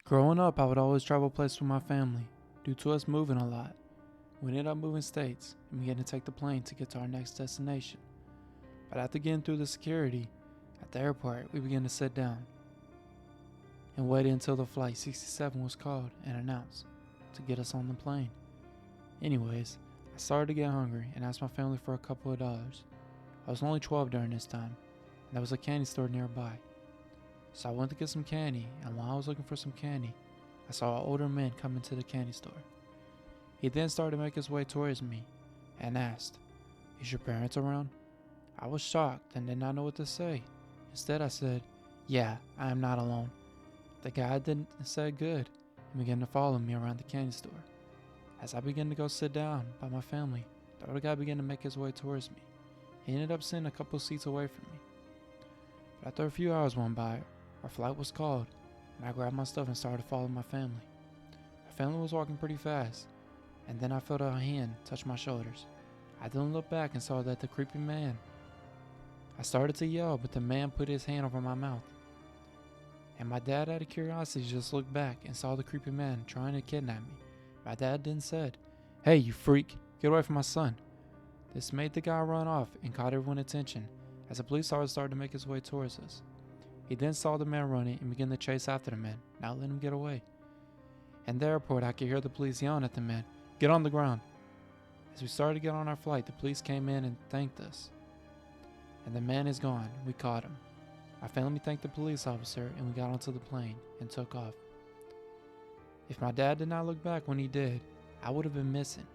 Growing up, I would always travel places with my family. Due to us moving a lot, we ended up moving states and began to take the plane to get to our next destination. But after getting through the security at the airport, we began to sit down and waited until the flight 67 was called and announced to get us on the plane. Anyways, I started to get hungry and asked my family for a couple of dollars. I was only 12 during this time, and there was a candy store nearby. So I went to get some candy, and while I was looking for some candy, I saw an older man come into the candy store. He then started to make his way towards me and asked, "Is your parents around?" I was shocked and did not know what to say. Instead, I said, "Yeah, I am not alone." The guy then said good and began to follow me around the candy store. As I began to go sit down by my family, the other guy began to make his way towards me. He ended up sitting a couple seats away from me. But after a few hours went by, our flight was called, and I grabbed my stuff and started to follow my family. My family was walking pretty fast, and then I felt a hand touch my shoulders. I then looked back and saw that the creepy man. I started to yell, but the man put his hand over my mouth. And my dad, out of curiosity, just looked back and saw the creepy man trying to kidnap me. My dad then said, "Hey, you freak, get away from my son." This made the guy run off and caught everyone's attention as a police officer started to make his way towards us. He then saw the man running and began to chase after the man, not letting him get away. In the airport, I could hear the police yelling at the man, "Get on the ground." As we started to get on our flight, the police came in and thanked us. And the man is gone. We caught him. My family thanked the police officer and we got onto the plane and took off. If my dad did not look back when he did, I would have been missing.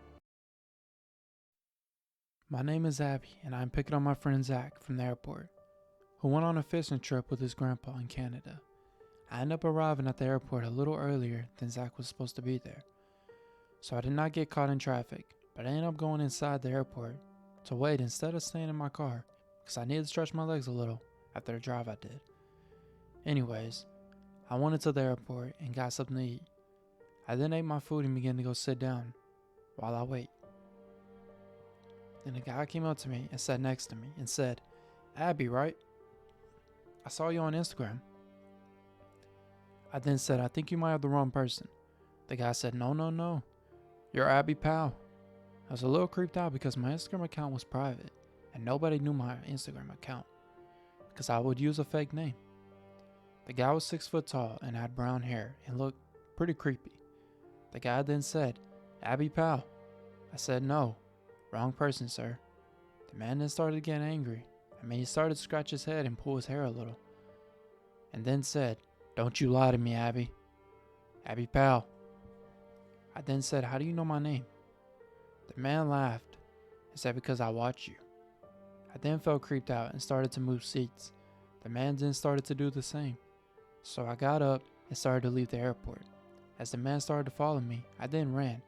My name is Abby and I'm picking up my friend Zach from the airport, who went on a fishing trip with his grandpa in Canada. I ended up arriving at the airport a little earlier than Zach was supposed to be there, so I did not get caught in traffic, but I ended up going inside the airport to wait instead of staying in my car because I needed to stretch my legs a little after the drive I did. Anyways, I went into the airport and got something to eat. I then ate my food and began to go sit down while I wait. Then a guy came up to me and sat next to me and said, "Abby, right? I saw you on Instagram." I then said, "I think you might have the wrong person." The guy said, No. You're Abby Powell." I was a little creeped out because my Instagram account was private and nobody knew my Instagram account because I would use a fake name. The guy was 6 foot tall and had brown hair and looked pretty creepy. The guy then said, "Abby Powell." I said, "No, wrong person, sir." The man then started getting angry. He started to scratch his head and pull his hair a little, and then said, "Don't you lie to me, Abby. Abby Powell." I then said, "How do you know my name?" The man laughed and said, "Because I watch you." I then felt creeped out and started to move seats. The man then started to do the same. So I got up and started to leave the airport. As the man started to follow me, I then ran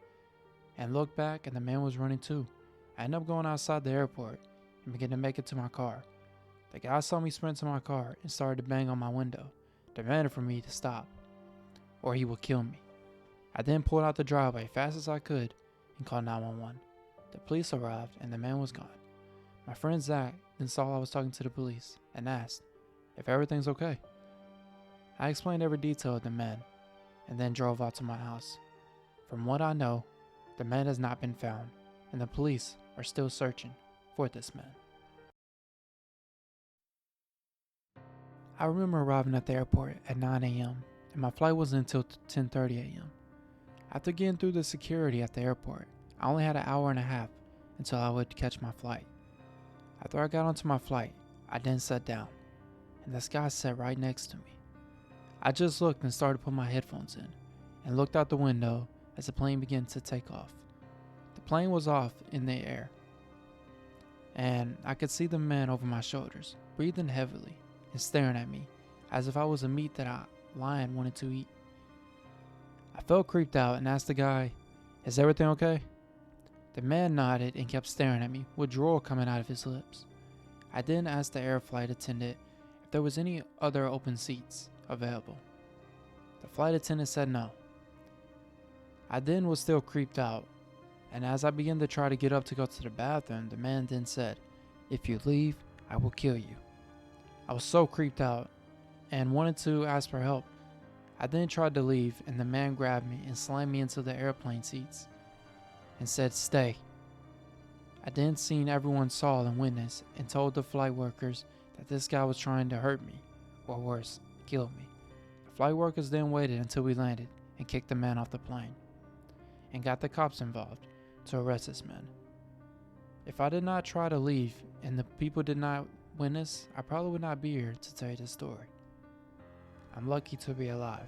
and looked back and the man was running too. I ended up going outside the airport and began to make it to my car. The guy saw me sprint to my car and started to bang on my window, demanding for me to stop or he would kill me. I then pulled out the driveway fast as I could and called 911. The police arrived and the man was gone. My friend Zach then saw I was talking to the police and asked if everything's okay. I explained every detail of the man and then drove out to my house. From what I know, the man has not been found and the police are still searching for this man. I remember arriving at the airport at 9 a.m. and my flight wasn't until 10:30 a.m. After getting through the security at the airport, I only had an hour and a half until I would catch my flight. After I got onto my flight, I then sat down, and this guy sat right next to me. I just looked and started to put my headphones in, and looked out the window as the plane began to take off. The plane was off in the air, and I could see the man over my shoulders, breathing heavily and staring at me as if I was a meat that a lion wanted to eat. I felt creeped out and asked the guy, "Is everything okay?" The man nodded and kept staring at me with drool coming out of his lips. I then asked the air flight attendant if there was any other open seats available. The flight attendant said no. I then was still creeped out, and as I began to try to get up to go to the bathroom, the man then said, "If you leave, I will kill you." I was so creeped out and wanted to ask for help. I then tried to leave, and the man grabbed me and slammed me into the airplane seats and said, "Stay." I then seen everyone saw and witnessed and told the flight workers that this guy was trying to hurt me, or worse, kill me. The flight workers then waited until we landed and kicked the man off the plane and got the cops involved to arrest this man. If I did not try to leave and the people did not witness, I probably would not be here to tell you this story. I'm lucky to be alive.